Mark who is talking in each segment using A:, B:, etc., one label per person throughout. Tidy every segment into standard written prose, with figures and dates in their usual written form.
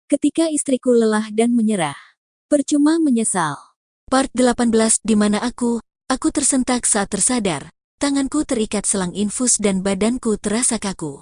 A: Ketika istriku lelah dan menyerah. Percuma menyesal.
B: Part 18 di mana aku tersentak saat tersadar. Tanganku terikat selang infus dan badanku terasa kaku.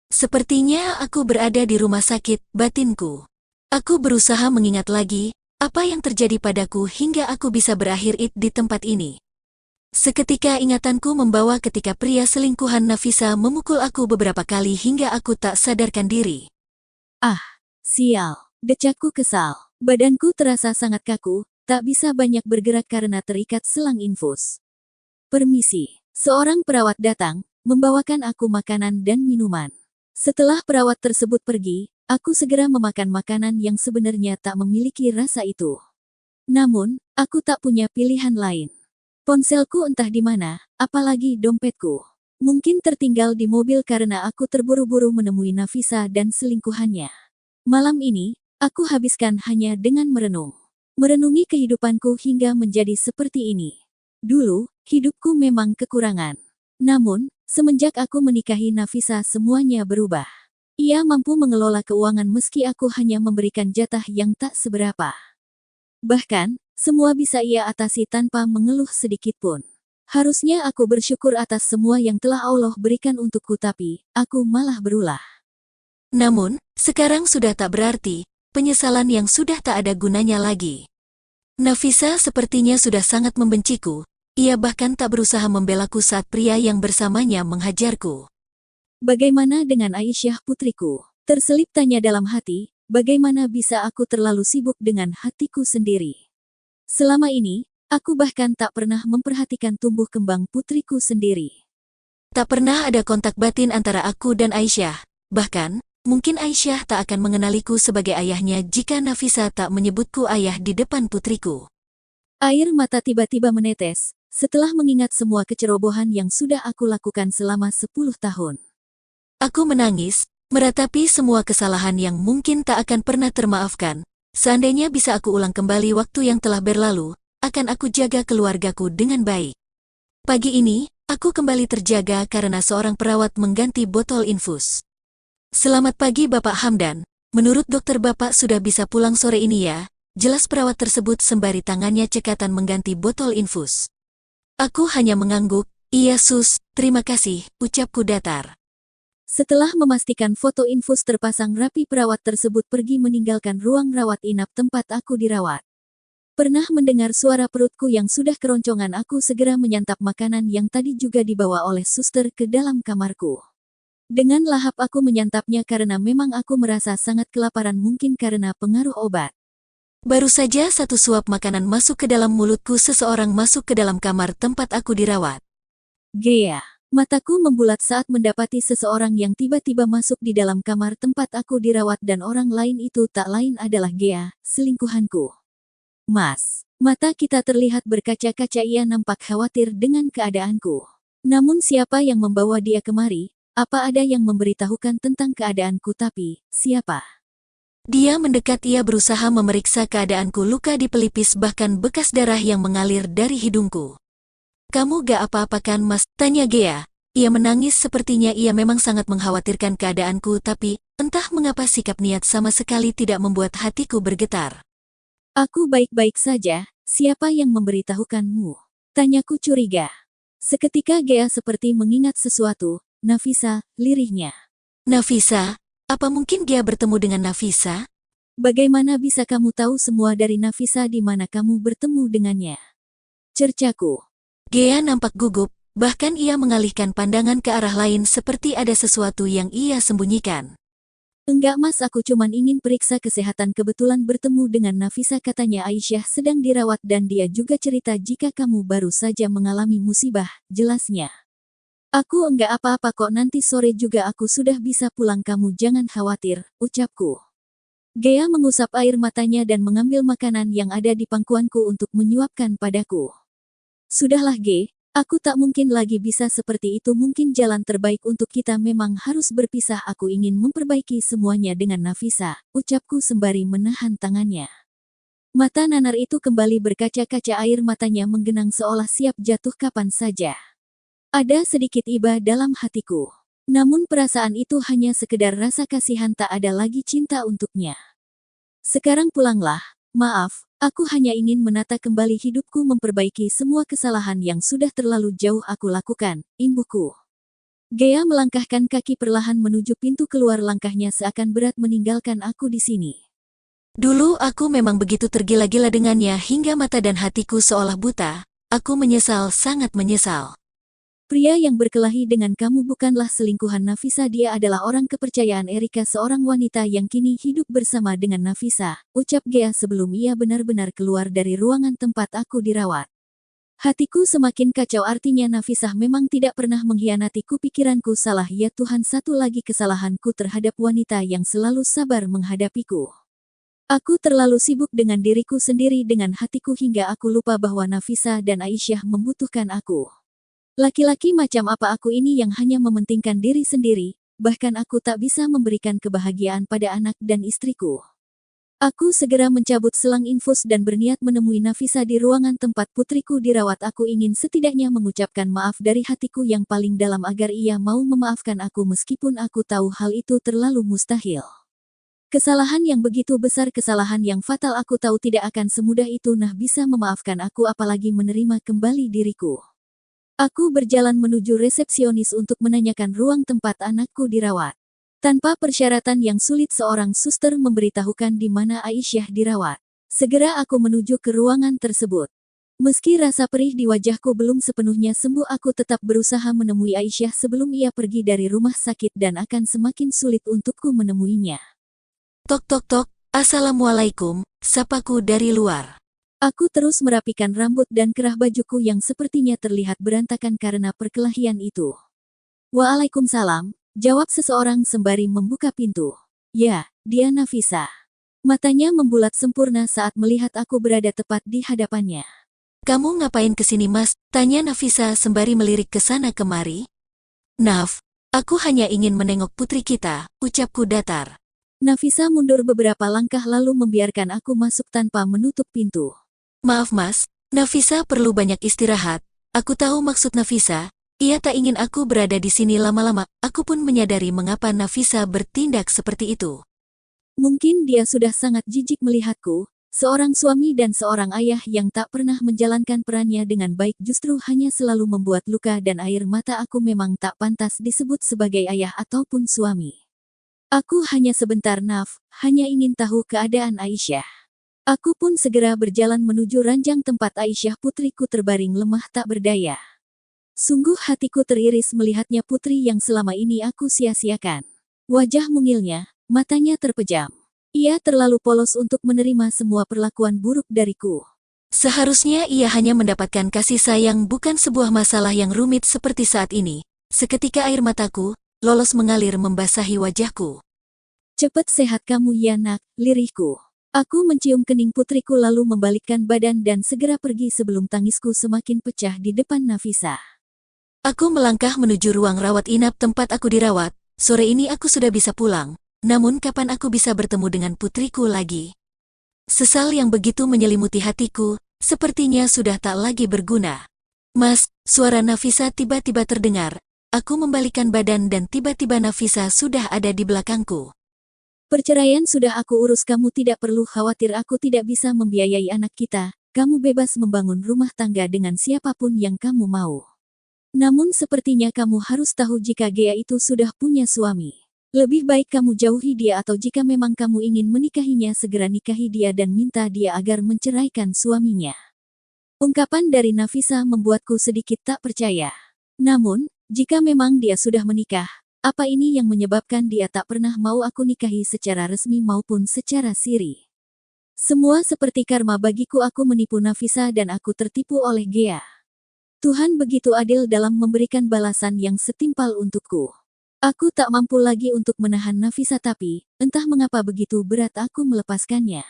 B: Sepertinya aku berada di rumah sakit batinku. Aku berusaha mengingat lagi apa yang terjadi padaku hingga aku bisa berakhir di tempat ini. Seketika ingatanku membawa ketika pria selingkuhan Nafisa memukul aku beberapa kali hingga aku tak sadarkan diri.
A: Ah, sial, decakku kesal. Badanku terasa sangat kaku, tak bisa banyak bergerak karena terikat selang infus. Permisi, seorang perawat datang, membawakan aku makanan dan minuman. Setelah perawat tersebut pergi, aku segera memakan makanan yang sebenarnya tak memiliki rasa itu. Namun, aku tak punya pilihan lain. Ponselku entah di mana, apalagi dompetku. Mungkin tertinggal di mobil karena aku terburu-buru menemui Nafisa dan selingkuhannya. Malam ini, aku habiskan hanya dengan merenung. Merenungi kehidupanku hingga menjadi seperti ini. Dulu, hidupku memang kekurangan. Namun, semenjak aku menikahi Nafisa semuanya berubah. Ia mampu mengelola keuangan meski aku hanya memberikan jatah yang tak seberapa. Bahkan, semua bisa ia atasi tanpa mengeluh sedikit pun. Harusnya aku bersyukur atas semua yang telah Allah berikan untukku tapi, aku malah berulah.
B: Namun, sekarang sudah tak berarti, penyesalan yang sudah tak ada gunanya lagi. Nafisa sepertinya sudah sangat membenciku, ia bahkan tak berusaha membelaku saat pria yang bersamanya menghajarku.
A: Bagaimana dengan Aisyah putriku? Terselip tanya dalam hati, bagaimana bisa aku terlalu sibuk dengan hatiku sendiri? Selama ini, aku bahkan tak pernah memperhatikan tumbuh kembang putriku sendiri.
B: Tak pernah ada kontak batin antara aku dan Aisyah, bahkan, mungkin Aisyah tak akan mengenaliku sebagai ayahnya jika Nafisa tak menyebutku ayah di depan putriku.
A: Air mata tiba-tiba menetes, setelah mengingat semua kecerobohan yang sudah aku lakukan selama 10 tahun.
B: Aku menangis, meratapi semua kesalahan yang mungkin tak akan pernah termaafkan. Seandainya bisa aku ulang kembali waktu yang telah berlalu, akan aku jaga keluargaku dengan baik. Pagi ini, aku kembali terjaga karena seorang perawat mengganti botol infus. Selamat pagi Bapak Hamdan, menurut dokter Bapak sudah bisa pulang sore ini ya, jelas perawat tersebut sembari tangannya cekatan mengganti botol infus. Aku hanya mengangguk, iya sus, terima kasih, ucapku datar.
A: Setelah memastikan foto infus terpasang rapi, perawat tersebut pergi meninggalkan ruang rawat inap tempat aku dirawat. Pernah mendengar suara perutku yang sudah keroncongan, aku segera menyantap makanan yang tadi juga dibawa oleh suster ke dalam kamarku. Dengan lahap aku menyantapnya karena memang aku merasa sangat kelaparan, mungkin karena pengaruh obat.
B: Baru saja satu suap makanan masuk ke dalam mulutku, seseorang masuk ke dalam kamar tempat aku dirawat.
A: Gea. Mataku membulat saat mendapati seseorang yang tiba-tiba masuk di dalam kamar tempat aku dirawat dan orang lain itu tak lain adalah Gea, selingkuhanku. Mas, mata kita terlihat berkaca-kaca, ia nampak khawatir dengan keadaanku. Namun siapa yang membawa dia kemari? Apa ada yang memberitahukan tentang keadaanku, tapi siapa?
B: Dia mendekat, ia berusaha memeriksa keadaanku, luka di pelipis bahkan bekas darah yang mengalir dari hidungku. Kamu gak apa-apa kan Mas? Tanya Gea. Ia menangis, sepertinya ia memang sangat mengkhawatirkan keadaanku, tapi entah mengapa sikap niat sama sekali tidak membuat hatiku bergetar.
A: Aku baik-baik saja, siapa yang memberitahukanmu? Tanyaku curiga. Seketika Gea seperti mengingat sesuatu. Nafisa, lirihnya.
B: Nafisa? Apa mungkin Gea bertemu dengan Nafisa?
A: Bagaimana bisa kamu tahu semua dari Nafisa? Di mana kamu bertemu dengannya? Cercaku.
B: Gea nampak gugup, bahkan ia mengalihkan pandangan ke arah lain seperti ada sesuatu yang ia sembunyikan.
A: Enggak mas, aku cuman ingin periksa kesehatan, kebetulan bertemu dengan Nafisa, katanya Aisyah sedang dirawat dan dia juga cerita jika kamu baru saja mengalami musibah, jelasnya. Aku enggak apa-apa kok, nanti sore juga aku sudah bisa pulang, kamu jangan khawatir, ucapku. Gea mengusap air matanya dan mengambil makanan yang ada di pangkuanku untuk menyuapkan padaku. Sudahlah Ge, aku tak mungkin lagi bisa seperti itu, mungkin jalan terbaik untuk kita memang harus berpisah, aku ingin memperbaiki semuanya dengan Nafisa, ucapku sembari menahan tangannya. Mata nanar itu kembali berkaca-kaca, air matanya menggenang seolah siap jatuh kapan saja. Ada sedikit iba dalam hatiku. Namun perasaan itu hanya sekedar rasa kasihan, tak ada lagi cinta untuknya. Sekarang pulanglah. Maaf, aku hanya ingin menata kembali hidupku, memperbaiki semua kesalahan yang sudah terlalu jauh aku lakukan, imbuhku. Gea melangkahkan kaki perlahan menuju pintu keluar, langkahnya seakan berat meninggalkan aku di sini.
B: Dulu aku memang begitu tergila-gila dengannya hingga mata dan hatiku seolah buta. Aku menyesal, sangat menyesal.
A: Pria yang berkelahi dengan kamu bukanlah selingkuhan Nafisa, dia adalah orang kepercayaan Erika, seorang wanita yang kini hidup bersama dengan Nafisa, ucap Gea sebelum ia benar-benar keluar dari ruangan tempat aku dirawat. Hatiku semakin kacau, artinya Nafisah memang tidak pernah mengkhianatiku. Pikiranku salah, ya Tuhan, satu lagi kesalahanku terhadap wanita yang selalu sabar menghadapiku. Aku terlalu sibuk dengan diriku sendiri, dengan hatiku, hingga aku lupa bahwa Nafisa dan Aisyah membutuhkan aku. Laki-laki macam apa aku ini yang hanya mementingkan diri sendiri, bahkan aku tak bisa memberikan kebahagiaan pada anak dan istriku. Aku segera mencabut selang infus dan berniat menemui Nafisa di ruangan tempat putriku dirawat. Aku ingin setidaknya mengucapkan maaf dari hatiku yang paling dalam agar ia mau memaafkan aku, meskipun aku tahu hal itu terlalu mustahil. Kesalahan yang begitu besar, kesalahan yang fatal, aku tahu tidak akan semudah itu Nah bisa memaafkan aku, apalagi menerima kembali diriku. Aku berjalan menuju resepsionis untuk menanyakan ruang tempat anakku dirawat. Tanpa persyaratan yang sulit, seorang suster memberitahukan di mana Aisyah dirawat. Segera aku menuju ke ruangan tersebut. Meski rasa perih di wajahku belum sepenuhnya sembuh, aku tetap berusaha menemui Aisyah sebelum ia pergi dari rumah sakit, dan akan semakin sulit untukku menemuinya.
B: Tok tok tok, assalamualaikum, sapaku dari luar.
A: Aku terus merapikan rambut dan kerah bajuku yang sepertinya terlihat berantakan karena perkelahian itu. Waalaikumsalam, jawab seseorang sembari membuka pintu. Ya, dia Nafisa. Matanya membulat sempurna saat melihat aku berada tepat di hadapannya.
B: Kamu ngapain kesini, Mas? Tanya Nafisa sembari melirik ke sana kemari. Naf, aku hanya ingin menengok putri kita, ucapku datar.
A: Nafisa mundur beberapa langkah lalu membiarkan aku masuk tanpa menutup pintu.
B: Maaf Mas, Nafisa perlu banyak istirahat. Aku tahu maksud Nafisa, ia tak ingin aku berada di sini lama-lama. Aku pun menyadari mengapa Nafisa bertindak seperti itu.
A: Mungkin dia sudah sangat jijik melihatku, seorang suami dan seorang ayah yang tak pernah menjalankan perannya dengan baik, justru hanya selalu membuat luka dan air mata. Aku memang tak pantas disebut sebagai ayah ataupun suami. Aku hanya sebentar, Naf, hanya ingin tahu keadaan Aisyah. Aku pun segera berjalan menuju ranjang tempat Aisyah putriku terbaring lemah tak berdaya. Sungguh hatiku teriris melihatnya, putri yang selama ini aku sia-siakan. Wajah mungilnya, matanya terpejam. Ia terlalu polos untuk menerima semua perlakuan buruk dariku.
B: Seharusnya ia hanya mendapatkan kasih sayang, bukan sebuah masalah yang rumit seperti saat ini. Seketika air mataku lolos mengalir membasahi wajahku.
A: Cepat sehat kamu ya nak, lirihku. Aku mencium kening putriku lalu membalikkan badan dan segera pergi sebelum tangisku semakin pecah di depan Nafisa.
B: Aku melangkah menuju ruang rawat inap tempat aku dirawat. Sore ini aku sudah bisa pulang, namun kapan aku bisa bertemu dengan putriku lagi? Sesal yang begitu menyelimuti hatiku, sepertinya sudah tak lagi berguna. Mas, suara Nafisa tiba-tiba terdengar. Aku membalikkan badan dan tiba-tiba Nafisa sudah ada di belakangku.
A: Perceraian sudah aku urus, kamu tidak perlu khawatir, aku tidak bisa membiayai anak kita, kamu bebas membangun rumah tangga dengan siapapun yang kamu mau. Namun sepertinya kamu harus tahu jika Gea itu sudah punya suami. Lebih baik kamu jauhi dia, atau jika memang kamu ingin menikahinya, segera nikahi dia dan minta dia agar menceraikan suaminya. Ungkapan dari Nafisa membuatku sedikit tak percaya. Namun, jika memang dia sudah menikah, apa ini yang menyebabkan dia tak pernah mau aku nikahi secara resmi maupun secara siri? Semua seperti karma bagiku, aku menipu Nafisa dan aku tertipu oleh Gea. Tuhan begitu adil dalam memberikan balasan yang setimpal untukku. Aku tak mampu lagi untuk menahan Nafisa, tapi entah mengapa begitu berat aku melepaskannya.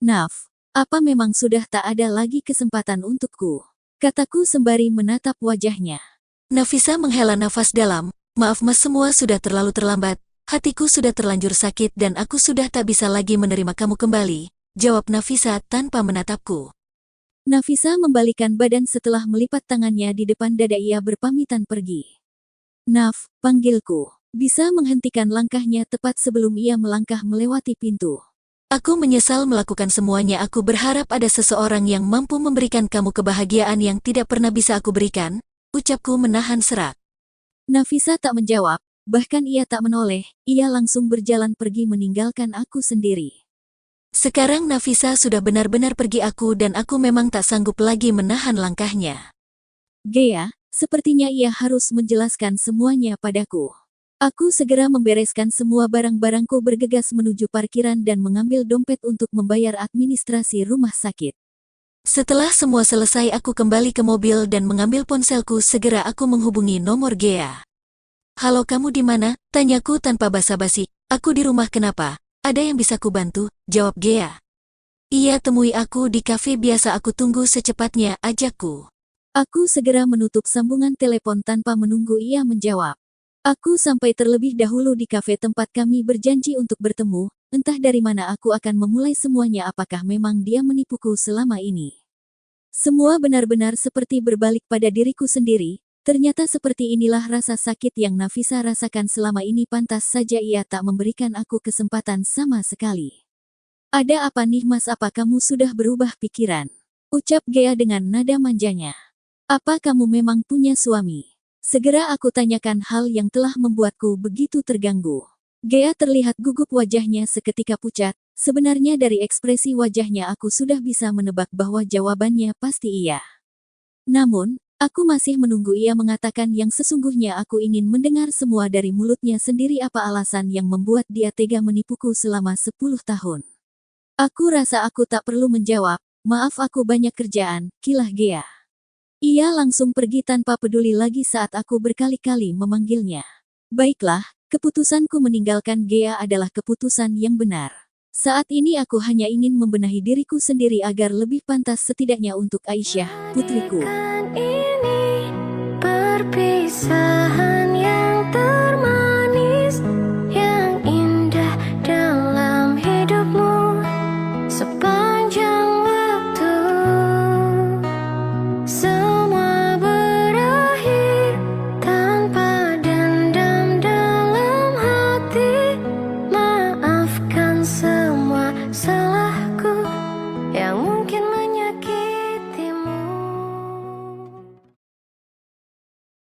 A: Naf, apa memang sudah tak ada lagi kesempatan untukku? Kataku sembari menatap wajahnya.
B: Nafisa menghela nafas dalam. Maaf Mas, semua sudah terlalu terlambat. Hatiku sudah terlanjur sakit dan aku sudah tak bisa lagi menerima kamu kembali, jawab Nafisa tanpa menatapku.
A: Nafisa membalikkan badan setelah melipat tangannya di depan dada, ia berpamitan pergi. Naf, panggilku. Bisa menghentikan langkahnya tepat sebelum ia melangkah melewati pintu.
B: Aku menyesal melakukan semuanya. Aku berharap ada seseorang yang mampu memberikan kamu kebahagiaan yang tidak pernah bisa aku berikan, ucapku menahan serak.
A: Nafisa tak menjawab, bahkan ia tak menoleh, ia langsung berjalan pergi meninggalkan aku sendiri.
B: Sekarang Nafisa sudah benar-benar pergi dan aku memang tak sanggup lagi menahan langkahnya.
A: Gea, sepertinya ia harus menjelaskan semuanya padaku. Aku segera membereskan semua barang-barangku, bergegas menuju parkiran dan mengambil dompet untuk membayar administrasi rumah sakit.
B: Setelah semua selesai, aku kembali ke mobil dan mengambil ponselku. Segera aku menghubungi nomor Gea. "Halo, kamu di mana?" tanyaku tanpa basa-basi. "Aku di rumah." "Kenapa? Ada yang bisa ku bantu?" jawab Gea. "Iya, temui aku di kafe biasa, aku tunggu secepatnya," ajakku.
A: Aku segera menutup sambungan telepon tanpa menunggu ia menjawab. Aku sampai terlebih dahulu di kafe tempat kami berjanji untuk bertemu, entah dari mana aku akan memulai semuanya. Apakah memang dia menipuku selama ini? Semua benar-benar seperti berbalik pada diriku sendiri. Ternyata seperti inilah rasa sakit yang Nafisa rasakan selama ini. Pantas saja ia tak memberikan aku kesempatan sama sekali. "Ada apa nih Mas, apa kamu sudah berubah pikiran?" ucap Gea dengan nada manjanya. "Apa kamu memang punya suami?" Segera aku tanyakan hal yang telah membuatku begitu terganggu. Gea terlihat gugup, wajahnya seketika pucat. Sebenarnya dari ekspresi wajahnya aku sudah bisa menebak bahwa jawabannya pasti iya. Namun, aku masih menunggu ia mengatakan yang sesungguhnya. Aku ingin mendengar semua dari mulutnya sendiri. Apa alasan yang membuat dia tega menipuku selama 10 tahun? Aku rasa aku tak perlu menjawab. "Maaf, aku banyak kerjaan," kilah Gea. Ia langsung pergi tanpa peduli lagi saat aku berkali-kali memanggilnya. Baiklah, keputusanku meninggalkan Gea adalah keputusan yang benar. Saat ini aku hanya ingin membenahi diriku sendiri agar lebih pantas setidaknya untuk Aisyah, putriku.
C: Ini berpisah.